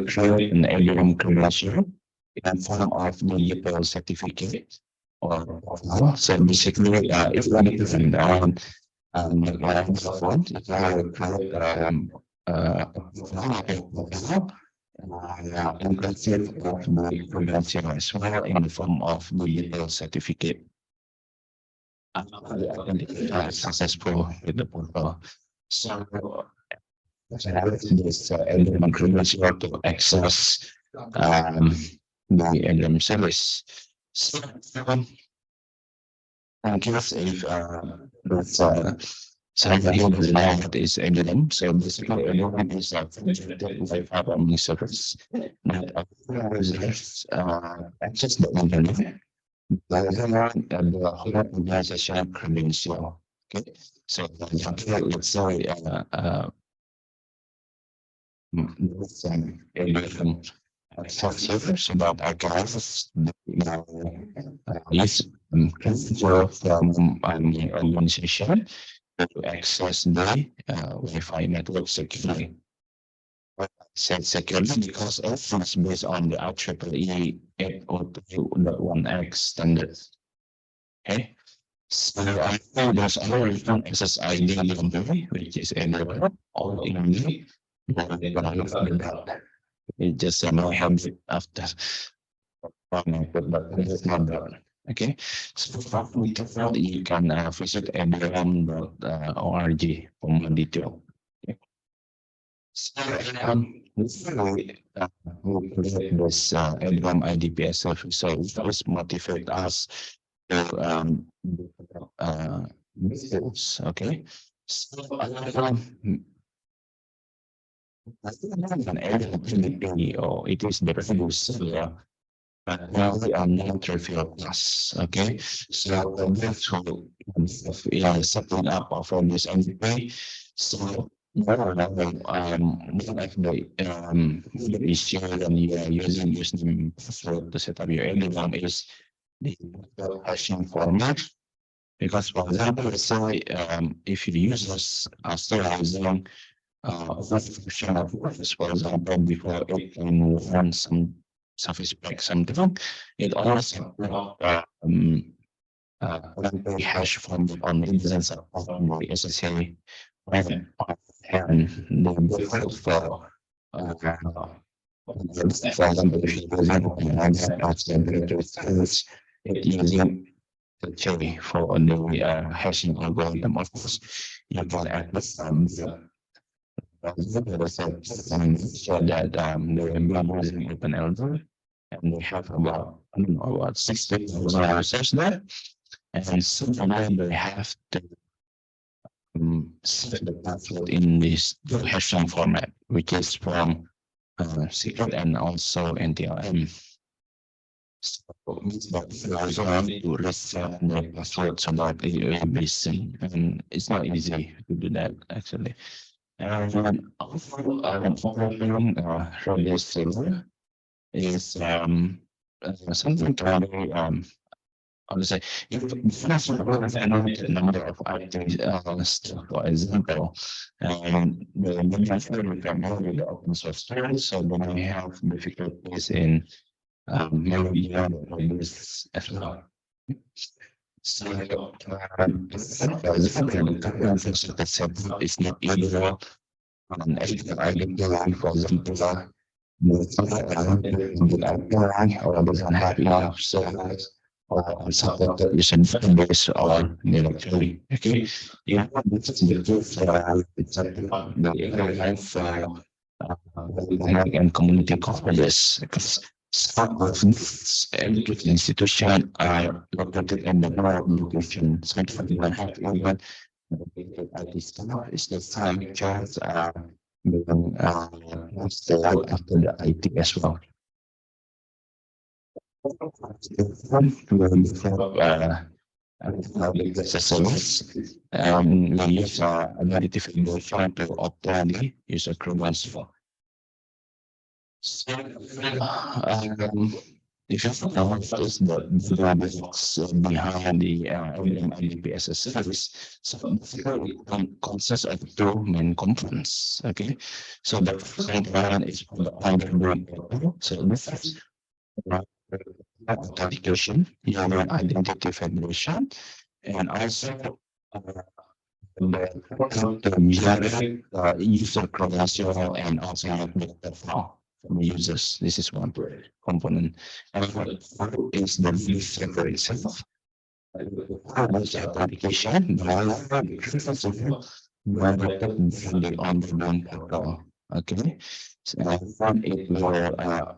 create an ADROM credential in form of the UPL certificate. So basically, if you want to find out phone, if you have a create inclusive of the credential as well in the form of the UPL certificate. Successful with the portal. So this ADROM credential to access the ADROM service. So I guess if that's somebody doesn't know what is ADROM, so basically ADROM is a Wi-Fi only service that users access the internet. The whole organization credential. Okay, so for example, let's say this ADROM servers about archives use credential from an organization to access the Wi-Fi network securely. Said securely because it's based on the IEEE 802.1x standards. Okay, so I think there's another one SSID library, which is everywhere, all in the it just no habit after but it's not done. Okay, so you can visit ADROM.org for more detail. So we create this ADROM IDPS service, so it always motivate us to tools. Okay, so an ADROM or it is the reduce but now we are non-trivial class. Okay, so that's how setting up of this anyway. So one of the issue when you are using username password to set up your ADROM is the hashing format. Because for example, let's say if your users are still using version of Office, for example, before 8.1 some Surface Pack something, it always hash from on the instance of the SSL and the default for example, if you it using the cherry for the hashing algorithm. Of course, you can access so that the member using OpenELDR, and we have about I don't know about 60,000 users there, and some of them they have to set the password in this hashing format, which is from secret and also NTLM. So to reset the password so that it will be seen, and it's not easy to do that actually. And also, following from this server is something very I would say if that's not with an unlimited number of items, for example, the manufacturer can only the open source tools, so then we have difficulties in maybe this as well. So, it's not either I didn't go for example, or doesn't have enough service or support that you should base or military. Okay, yeah, this is the truth. It's the life and community coverage because some of these education institutions are located in the rural location. So if you don't have even IT staff, it's the time jobs are being stay out after the IT as well. Service. We use identification to obtain the user credentials. So, if you know what is the dynamics behind the IDP service, so it consists of two main components. Okay, so the first one is the identity. So this is authentication, your identity federation, and also the user credential and also the file from the users. This is one component. And what is the view server itself? Authentication, the on the one portal. Okay, so it will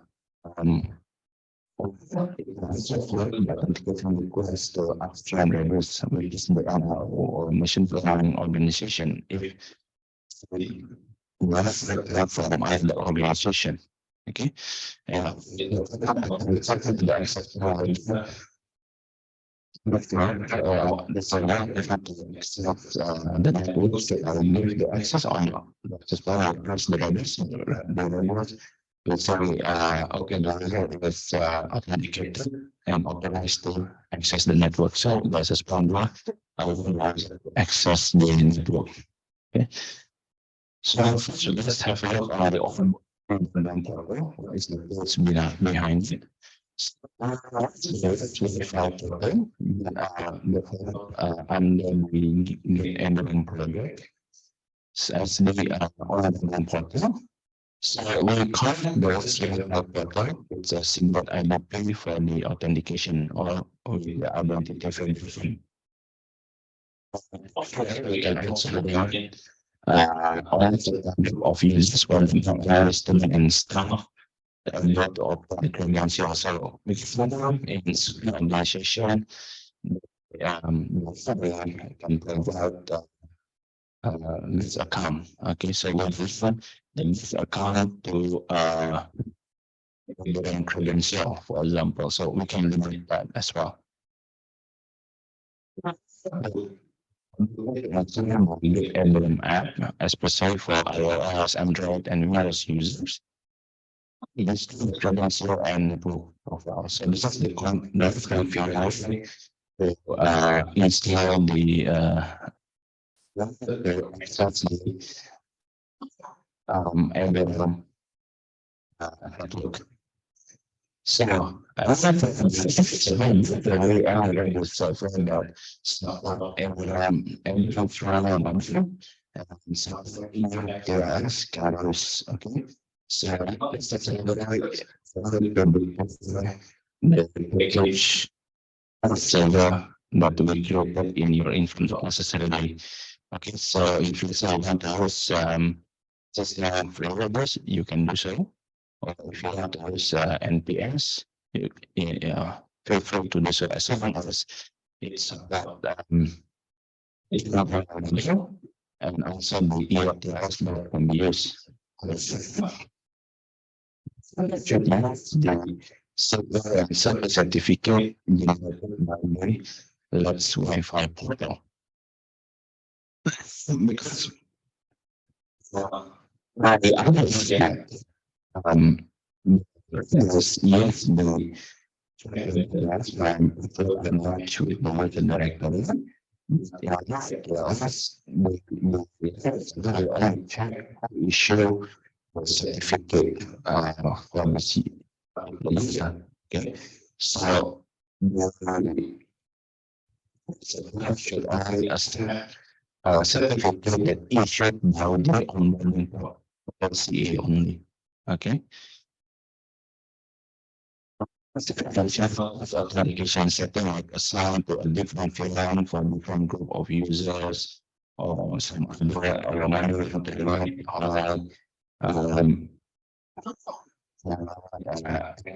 authentication request to upstream reverse, which is the or machine learning organization. If we have the platform and the organization, okay, and the access that's why I have to the networks that are maybe the access on just by across the others, the let's say organizer is authenticated and authorized to access the network. So there's a sponsor access the network. Okay. So let's have a look at the open what is the rules behind it. And then we end up in project. So as the portal. So we call the single portal. It's a single identity for the authentication or the identity verification. We can also do of users for student and staff. Lot of the credentials. So we can in organization can provide this account. Okay, so we different this account to the credential, for example. So we can limit that as well. Emblem app, especially for iOS, Android, and Windows users. This credential and profile. So this is the configuration to install the emblem network. So it's a very elegant software that emblem from function and software scanners. Okay. So that's the package server that will create in your instance necessarily. Okay, so if you say want to host just flavors, you can do so. Or if you want to host NPS, you feel free to do so as long as it's about it's not and also the EOTS that can be used. The certificate generated by the Let's Wi-Fi portal. Because I understand yes, the that's why I'm not to ignore the directory. Yeah, we check issue certificate from the user. Okay, so should I accept certificate that issued by the onboarding policy only? Okay. Authentication setting like assigned to a different VLAN for different group of users or some other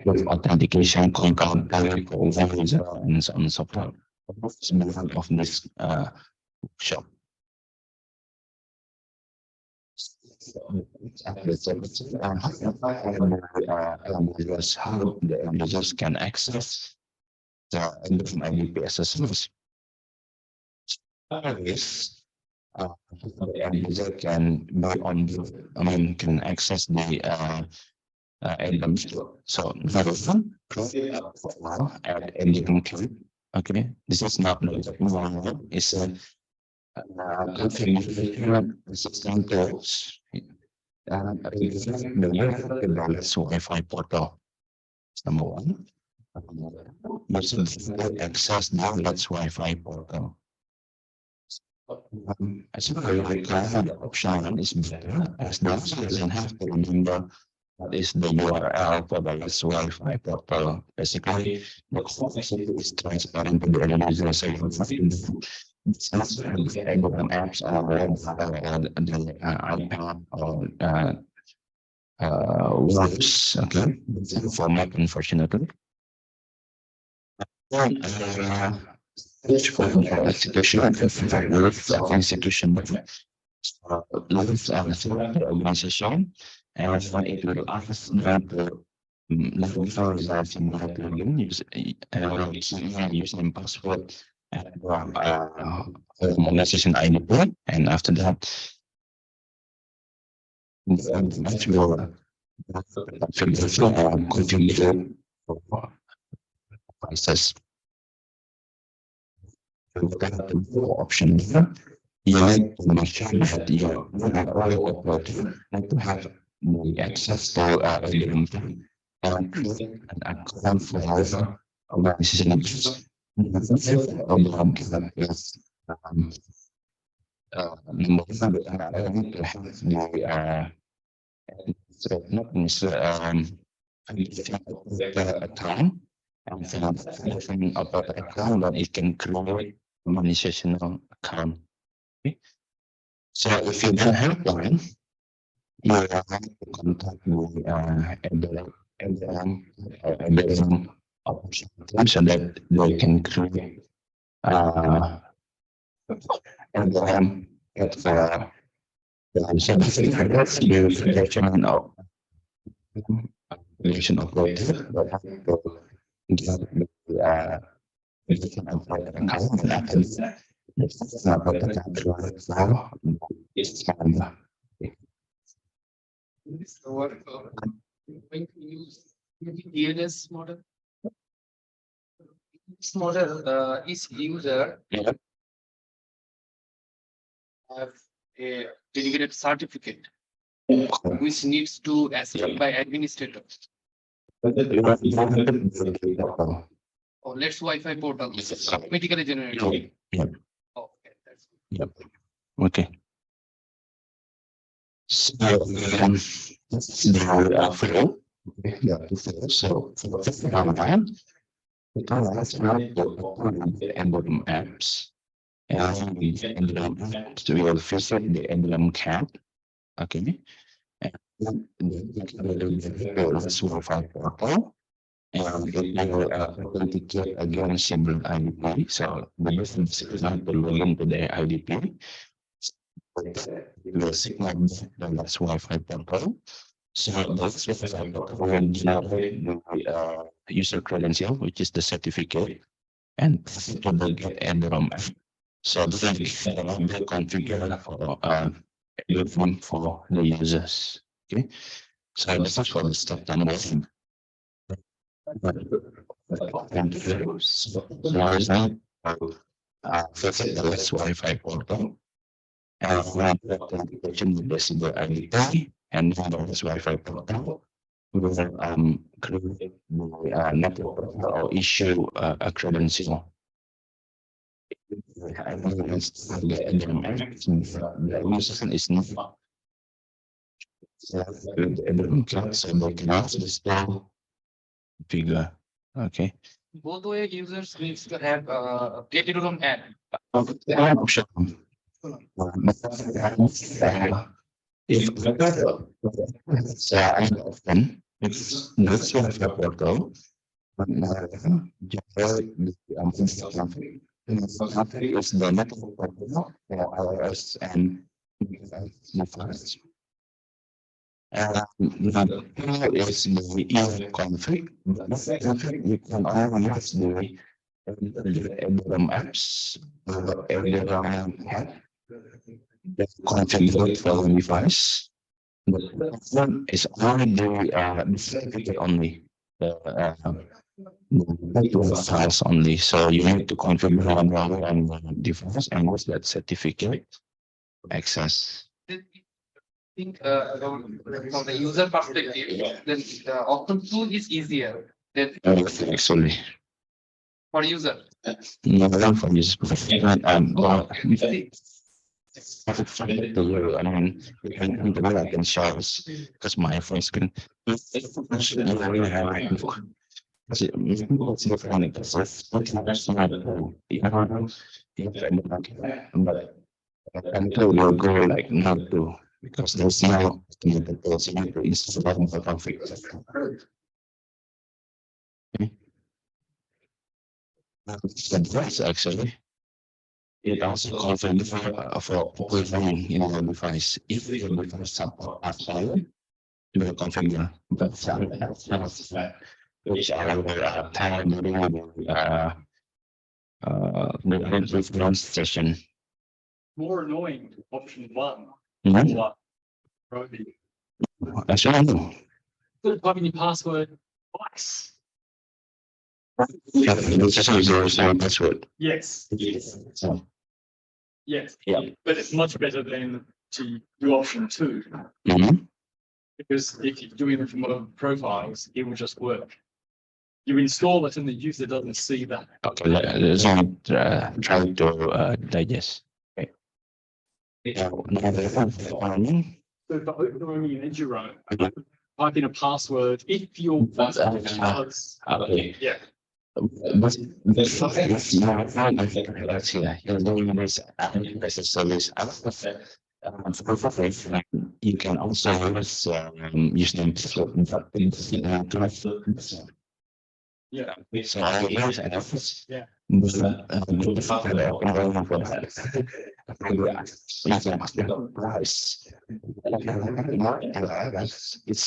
with authentication concurrently for one user and so on and so forth. It's movement of this workshop. How the users can access the different IDP as a service. The end user can be on the, can access the items. So number one, add editing clip. Okay, this is not one. It's a configuration system tools. The Let's Wi-Fi portal. Number one. User access the Let's Wi-Fi portal. As the option is better, as the user doesn't have to remember what is the URL for the Let's Wi-Fi portal. Basically, the quality is transparent to the end user, so you don't have to do it's not enable apps or the iPad or works, okay, format unfortunately. Each for execution of institution lives the organization and when it will ask that the results in the plugin using password and organization ID and after that that will configure process. Option here, you need to make sure that you are all operating and to have the access to the and create an account for our organization. Not necessarily a time and then about the account that it can create organizational account. Okay. So if you don't have one, you have to contact the option so that they can create and then get the verification of relation operator that have to get verification of the account and after that it's not about the account now it's This work going to use DNS model. This model is user have a dedicated certificate which needs to accept by administrator. Or let's Wi-Fi portal automatically generated. Okay, that's good. Okay. So the flow. So for the time, we can the emblem apps. And the emblem apps we will visit the emblem cat. Okay. And then the Wi-Fi portal. And it will authenticate against single IDP. So the difference is not to log into the IDP. The signal the Let's Wi-Fi portal. So that's Wi-Fi portal will generate the the user credential, which is the certificate, and to the get environment. So then we configure for everything for the users. Okay, so this is for the step number one. First, the last Wi-Fi portal. When the authentication with the single ID and then the last Wi-Fi portal, we will create the network portal or issue a credential. The user is not so they can also install figure. Okay. Both the way users needs to have get room app. Option. If so I often it's not so have a portal, but something is the network portal for iOS and device. Here is the EU config. You can only use the apps that's configured for the device. The one is only the certificate only. The files only. So you need to configure on the device and use that certificate access. I think from the user perspective, then the option 2 is easier than Actually, for user. no, not for user. Well, I mean, I can show us because my phone screen. But will go like not to because there's no install the config. That's actually. It also confirms for operating in our device. If your device support apply, you will configure. But which are time the run session. More annoying, option 1. Mhm. What? Roby. Actually, no. Put type in your password twice. This is your same password. Yes, So, yes. yeah. But it's much better than to do option 2, Mhm. because if you're doing it from other profiles, it will just work. You install it and the user doesn't see that. Okay, let's try to digest. Okay. Now the So for opening an Eduro, Mhm. type in a password if your okay. yeah. But the software is not fine. I think that's here. You're doing this as a service. You can also use them to Yeah. so I use an office. Yeah. It's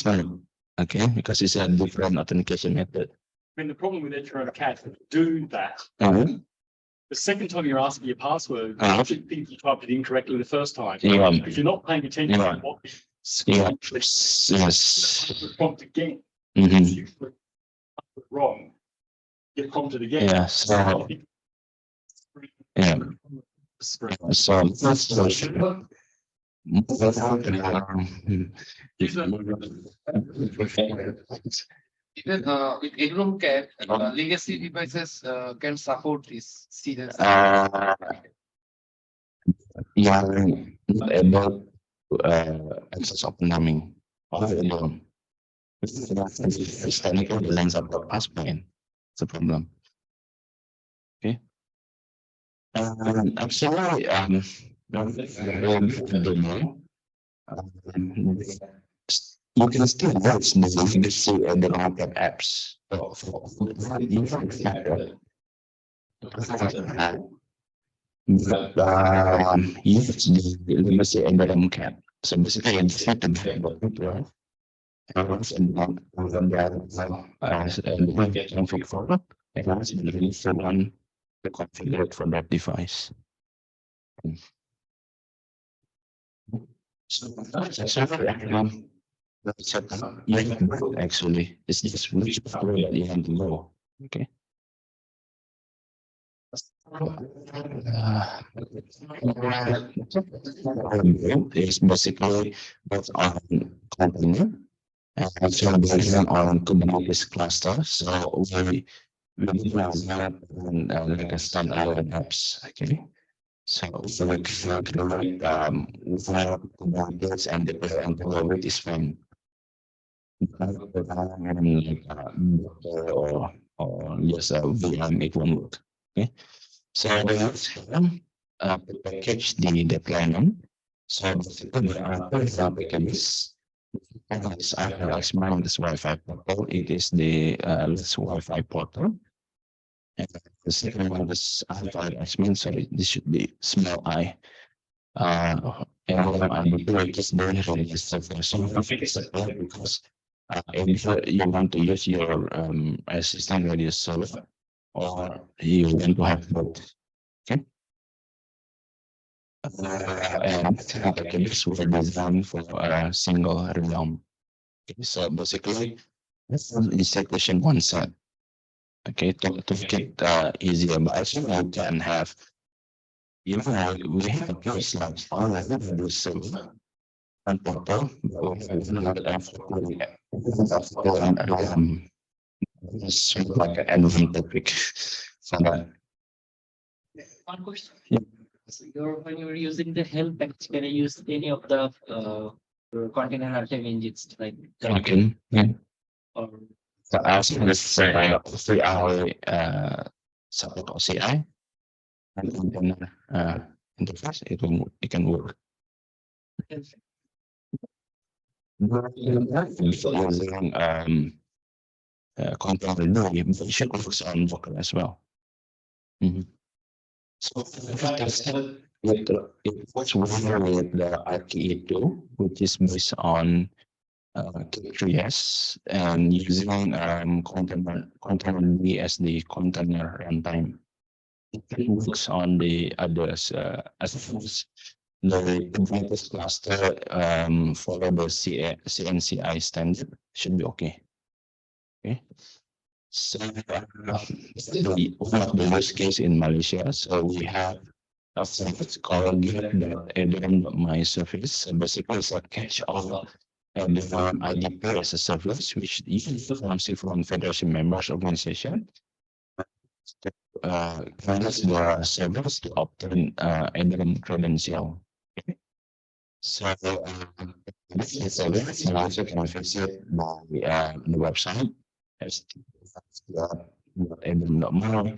fine. Okay, because it's a different authentication method. I mean, the problem with Eduro Cat, do that. The second time you're asking your password, you should think you typed it incorrectly the first time. Yeah. If you're not paying attention Yeah. to what the Yeah. yes. Prompt again. Mhm. You put it wrong. Get prompted again. Yeah, so yeah. So first version. Even with Edrom Cat, legacy devices can support this. See that? Yeah, not able to access open numbing of the loan. It's technically the length of the password. It's a problem. Okay. Actually, you can still watch the legacy and the market apps. You don't matter. But use the legacy and the cap. So basically, it's not the And once in one, then we get config folder, and once in the release one, to configure it for that device. So that's actually, it's just which pathway that you want to go. Okay. Is basically what's on container and so based on Kubernetes cluster. So we have that and like a standalone apps. Okay. So we can create without Kubernetes and the with is fine. Or just a VM, it won't work. Okay. So let's package the deployment. So basically there are two packages. One is iFirexMAN, this Wi-Fi portal. It is the this Wi-Fi portal. And the second one is iFirexMAN. So this should be small I. And I'm doing this very register. So I think it's because if you want to use your assistant radio server or you want to have both. Okay. And packages were designed for a single realm. Okay, so basically, this is segmentation one side. Okay, to make it easier, but actually I can have, you know, we have a place like all I have to do server and portal, but we have another it's sort of like an admin topic. So that One question. Yeah. So when you're using the help package, can you use any of the container runtime engines like okay, yeah. or So as this 3-hour support OCI and container interface, it can work. Using container no, you should focus on Docker as well. So it was one with the RKE2, which is based on K3S and using container D as the container runtime. It works on the others as the Kubernetes cluster follow the CNCI standard should be okay. Okay. So one of the use case in Malaysia, so we have a service called get.adm.my service. Basically, it's a catch-all and the IDP as a service, which usually comes from Federation members organization. Grants the service to obtain admin credential. Okay. So this is a service you also can visit by the website. Admin.my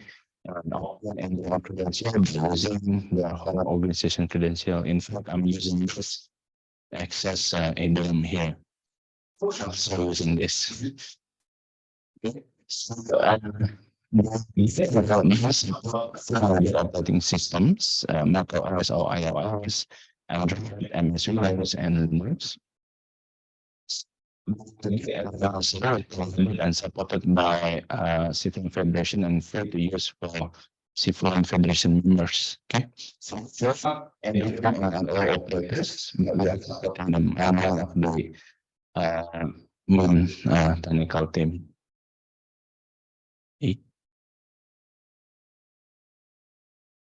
and the credential using the whole organization credential. In fact, I'm using this access ADM here. So using this. Okay. So the operating systems, Mac OS or iOS, Android, MS Windows, and Linux. And supported by Civil Federation and free to use for Civil Federation members. Okay, so and all operators, but we are supporting them and one of the main technical team.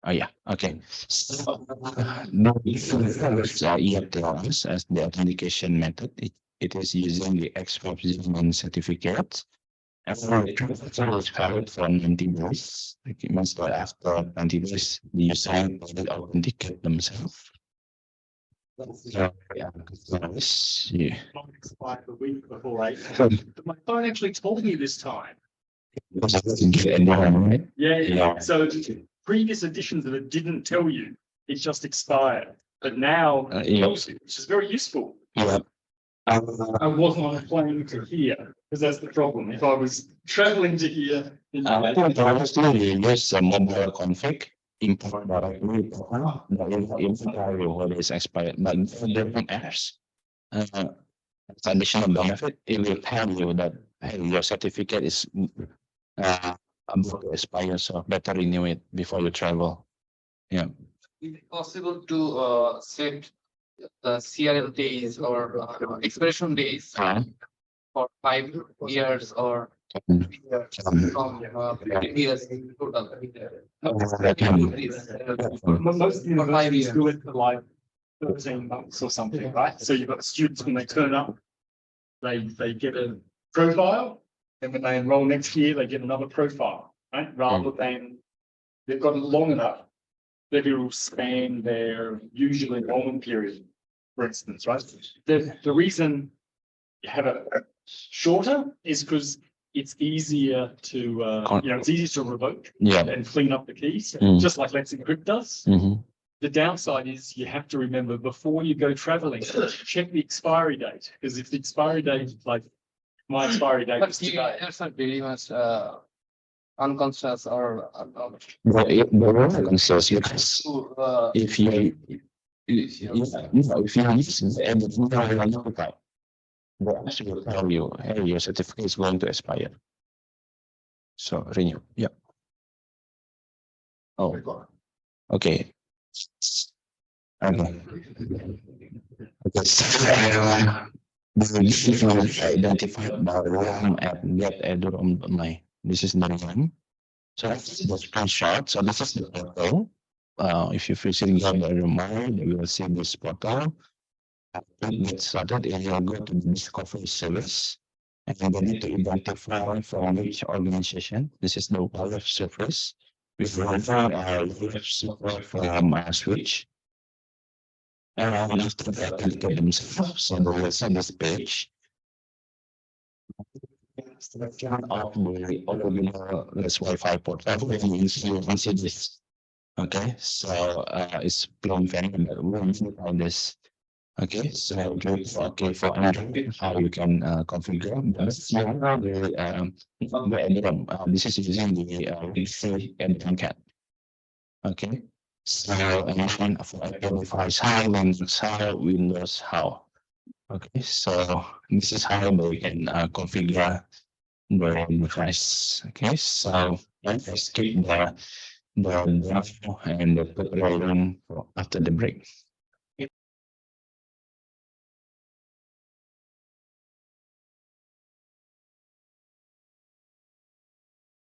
Oh yeah, okay. So EFTLS as the authentication method. It is using the X501 certificate. After it's valid for 90 days. It means that after 90 days, the user will authenticate themselves. Yeah. Expired the week before but my phone actually told me this time. Yeah. So previous editions of it didn't tell you, it just expired. But now it tells you, which is very useful. Yeah. I wasn't on a plane to here, because that's the problem. If I was traveling to here. Honestly, use a mobile config, import directly, the inventory what is expired, but different apps. As additional benefit, it will tell you that hey, your certificate is about to expire, so better renew it before you travel. Yeah. Is it possible to set the CRL days or expiration days for 5 years or from 15 years total? Most For 5 universities years. do it for like 13 months or something, right? So you've got students when they turn up, they get a profile, and when they enroll next year, they get another profile, right? Rather than they've got it long enough that it will span their usual enrollment period, for instance, right? The reason you have it shorter is because it's easier to, it's easier to revoke Yeah. and clean up the keys, Mm. just like Let's Encrypt does. Mhm. The downside is you have to remember before you go traveling, check the expiry date, because if the expiry date, like my expiry date was But today. that's not very much unconscious or The one says yes. to If you if you use it and it's not notified, they actually will tell you, hey, your certificate is going to expire. So renew. Yeah. Oh, okay. Okay. Okay. So, if you identify the RAM at get.eduroam.my, this is the RAM. So that's the screenshot. So this is the portal. If you visit get.eduroam.my, you will see this portal. To get started, you will go to the discovery service. And you need to identify from which organization. This is the web service. We provide a web server from Switch. And after that, click on themselves. So they will see this page. Selection of the original Wi-Fi port. Everything is you can see this. Okay, so it's plain vanilla, but we will find this. Okay, so okay for Android, how you can configure this. This is using the and Tomcat. Okay, so and then for Apple device, how Linux, how Windows, how. Okay, so this is how we can configure the device. Okay, so let's skip the demo and the preparation for after the break.